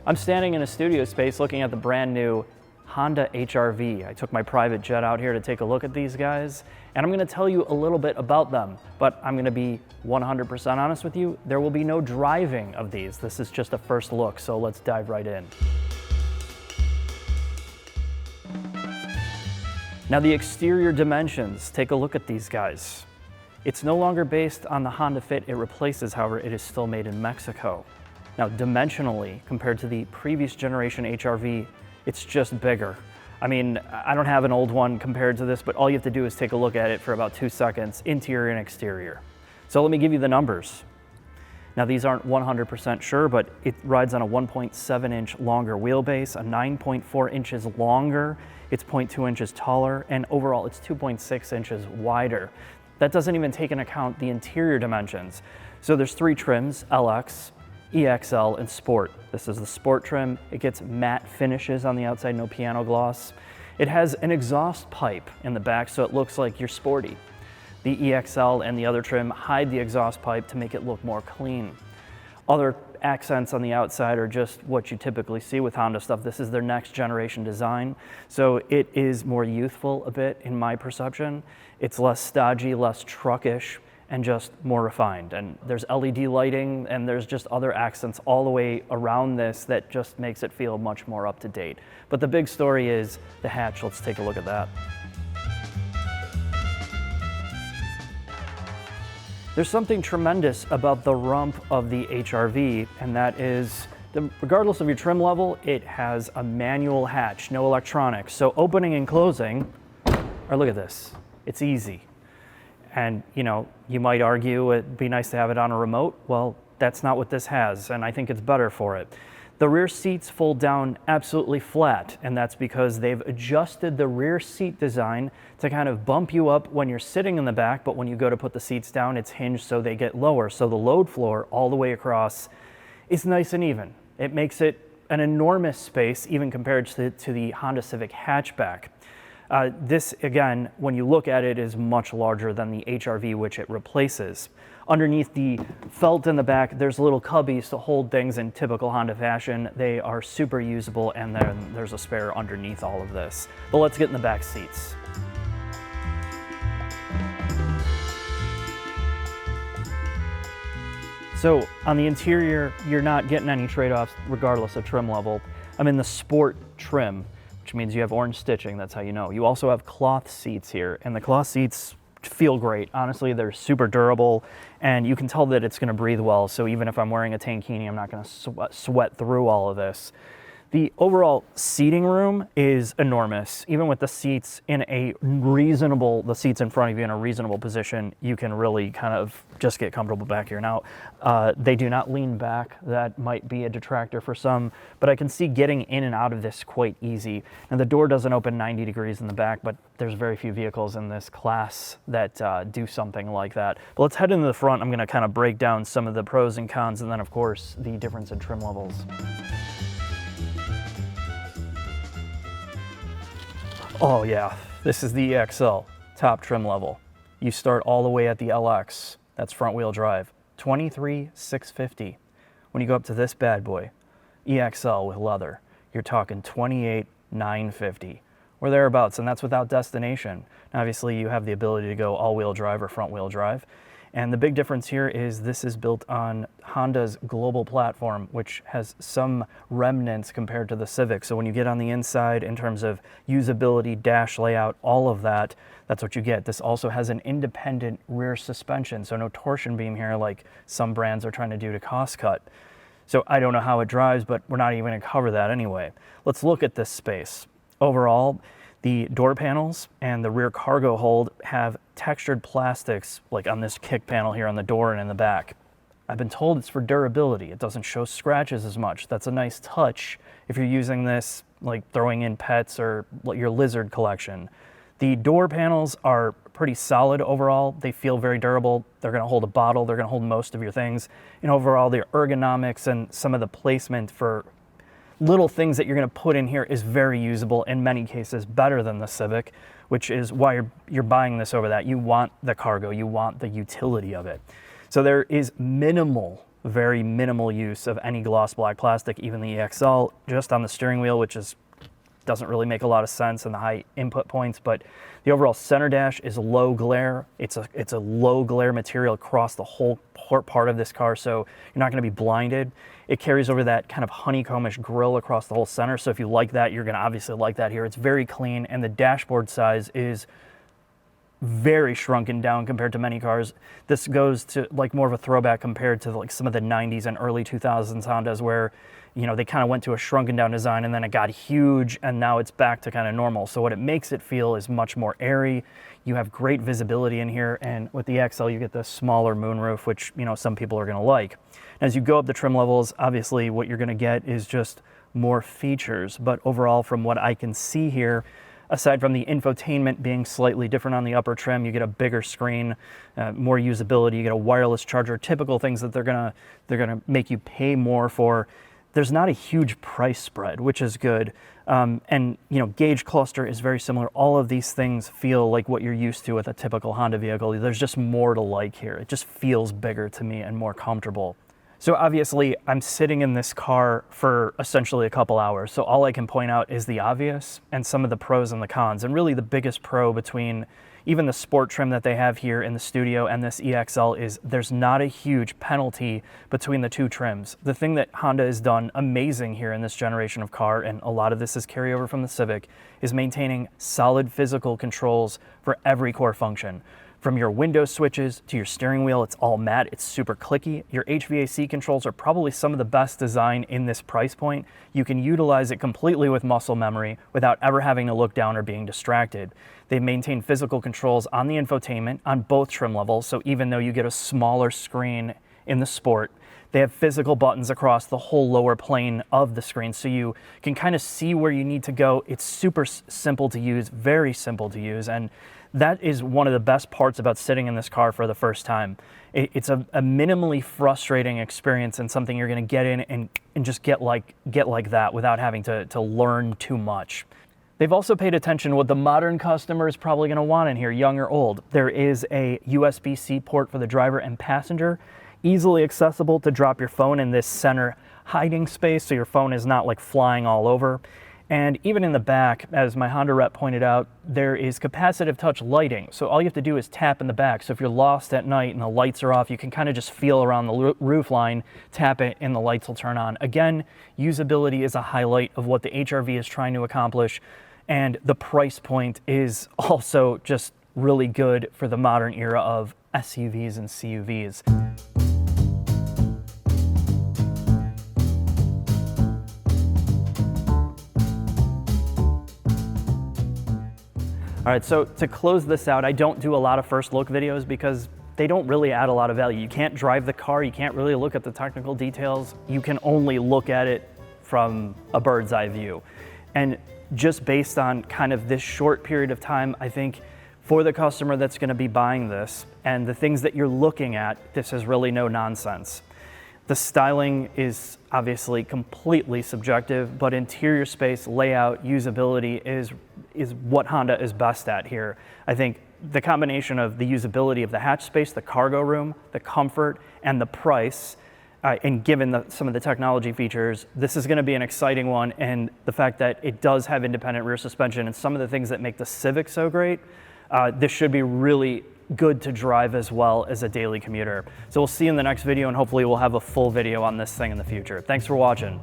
I'm standing in a studio space looking at the brand new Honda HR-V. I took my private jet out here to take a look at these guys, and I'm gonna tell you a little bit about them, but I'm gonna be 100% honest with you, there will be no driving of these. This is just a first look, so let's dive right in. Now the exterior dimensions, take a look at these guys. It's no longer based on the Honda Fit it replaces, however, it is still made in Mexico. Now dimensionally, compared to the previous generation HR-V, it's just bigger. I mean, I don't have an old one compared to this, but all you have to do is take a look at it for about 2 seconds, interior and exterior. So let me give you the numbers. Now these aren't 100% sure, but it rides on a 1.7 inch longer wheelbase, a 9.4 inches longer, it's 0.2 inches taller, and overall it's 2.6 inches wider. That doesn't even take into account the interior dimensions. So there's 3 trims, LX, EXL, and Sport. This is the Sport trim. It gets matte finishes on the outside, no piano gloss. It has an exhaust pipe in the back, so it looks like you're sporty. The EXL and the other trim hide the exhaust pipe to make it look more clean. Other accents on the outside are just what you typically see with Honda stuff. This is their next generation design, so it is more youthful a bit in my perception. It's less stodgy, less truckish, and just more refined. And there's LED lighting and there's just other accents all the way around this that just makes it feel much more up to date. But the big story is the hatch. Let's take a look at that. There's something tremendous about the rump of the HR-V, and that is, regardless of your trim level, it has a manual hatch, no electronics. So opening and closing, or look at this, it's easy. And you know, you might argue it'd be nice to have it on a remote. Well, that's not what this has, and I think it's better for it. The rear seats fold down absolutely flat, and that's because they've adjusted the rear seat design to kind of bump you up when you're sitting in the back, but when you go to put the seats down, it's hinged so they get lower. So the load floor all the way across is nice and even. It makes it an enormous space, even compared to the Honda Civic hatchback. This, again, when you look at it, is much larger than the HR-V, which it replaces. Underneath the felt in the back, there's little cubbies to hold things in typical Honda fashion. They are super usable, and then there's a spare underneath all of this. But let's get in the back seats. So on the interior, you're not getting any trade-offs regardless of trim level. I'm in the Sport trim, which means you have orange stitching, that's how you know. You also have cloth seats here, and the cloth seats feel great. Honestly, they're super durable, and you can tell that it's gonna breathe well, so even if I'm wearing a tankini, I'm not gonna sweat through all of this. The overall seating room is enormous. Even with the seats in a reasonable, the seats in front of you in a reasonable position, you can really kind of just get comfortable back here. Now, they do not lean back. That might be a detractor for some, but I can see getting in and out of this quite easy. And the door doesn't open 90 degrees in the back, but there's very few vehicles in this class that do something like that. But let's head into the front. I'm gonna kind of break down some of the pros and cons, and then of course, the difference in trim levels. Oh yeah, this is the EXL, top trim level. You start all the way at the LX, that's front wheel drive, 23,650. When you go up to this bad boy, EXL with leather, you're talking 28,950, or thereabouts, and that's without destination. Now, obviously you have the ability to go all-wheel drive or front wheel drive. And the big difference here is this is built on Honda's global platform, which has some remnants compared to the Civic. So when you get on the inside in terms of usability, dash layout, all of that, that's what you get. This also has an independent rear suspension, so no torsion beam here like some brands are trying to do to cost cut. So I don't know how it drives, but we're not even gonna cover that anyway. Let's look at this space. Overall, the door panels and the rear cargo hold have textured plastics, like on this kick panel here on the door and in the back. I've been told it's for durability. It doesn't show scratches as much. That's a nice touch if you're using this, like throwing in pets or your lizard collection. The door panels are pretty solid overall. They feel very durable. They're gonna hold a bottle. They're gonna hold most of your things. And overall, the ergonomics and some of the placement for little things that you're going to put in here is very usable, in many cases better than the Civic, which is why you're buying this over that. You want the cargo, you want the utility of it. So there is minimal very minimal use of any gloss black plastic, even the EXL, just on the steering wheel, which doesn't really make a lot of sense in the high input points, but the overall center dash is low glare. It's a low glare material across the whole part of this car, so you're not gonna be blinded. It carries over that kind of honeycombish grille across the whole center, so if you like that, you're gonna obviously like that here. It's very clean, and the dashboard size is very shrunken down compared to many cars. This goes to like more of a throwback compared to like some of the 90s and early 2000s Hondas, where they kind of went to a shrunken down design and then it got huge and now it's back to kind of normal. So what it makes it feel is much more airy. You have great visibility in here, and with the XL you get the smaller moonroof, which some people are going to like. As you go up the trim levels, obviously what you're going to get is just more features, but overall from what I can see here, aside from the infotainment being slightly different on the upper trim, you get a bigger screen, more usability, you get a wireless charger, typical things that they're gonna make you pay more for. There's not a huge price spread, which is good. And gauge cluster is very similar. All of these things feel like what you're used to with a typical Honda vehicle. There's just more to like here. It just feels bigger to me and more comfortable. So obviously I'm sitting in this car for essentially a couple hours. So all I can point out is the obvious and some of the pros and the cons. And really the biggest pro between even the sport trim that they have here in the studio and this EXL is there's not a huge penalty between the two trims. The thing that Honda has done amazing here in this generation of car, and a lot of this is carryover from the Civic, is maintaining solid physical controls for every core function. From your window switches to your steering wheel, it's all matte, it's super clicky. Your HVAC controls are probably some of the best design in this price point. You can utilize it completely with muscle memory without ever having to look down or being distracted. They maintain physical controls on the infotainment on both trim levels, so even though you get a smaller screen in the Sport, they have physical buttons across the whole lower plane of the screen, so you can kind of see where you need to go. It's super simple to use, very simple to use, and that is one of the best parts about sitting in this car for the first time. It's a minimally frustrating experience and something you're going to get in and just get like that without having to learn too much. They've also paid attention to what the modern customer is probably going to want in here, young or old. There is a USB-C port for the driver and passenger, easily accessible to drop your phone in this center hiding space so your phone is not like flying all over. And even in the back, as my Honda rep pointed out, there is capacitive touch lighting. So all you have to do is tap in the back. So if you're lost at night and the lights are off, you can kind of just feel around the roof line, tap it, and the lights will turn on. Again, usability is a highlight of what the HR-V is trying to accomplish. And the price point is also just really good for the modern era of SUVs and CUVs. All right, so to close this out, I don't do a lot of first look videos because they don't really add a lot of value. You can't drive the car, you can't really look at the technical details. You can only look at it from a bird's eye view. And just based on kind of this short period of time, I think for the customer that's gonna be buying this and the things that you're looking at, this is really no nonsense. The styling is obviously completely subjective, but interior space, layout, usability is what Honda is best at here. I think the combination of the usability of the hatch space, the cargo room, the comfort, and the price, and given some of the technology features, this is going to be an exciting one. And the fact that it does have independent rear suspension and some of the things that make the Civic so great, this should be really good to drive as well as a daily commuter. So we'll see you in the next video, and hopefully we'll have a full video on this thing in the future. Thanks for watching.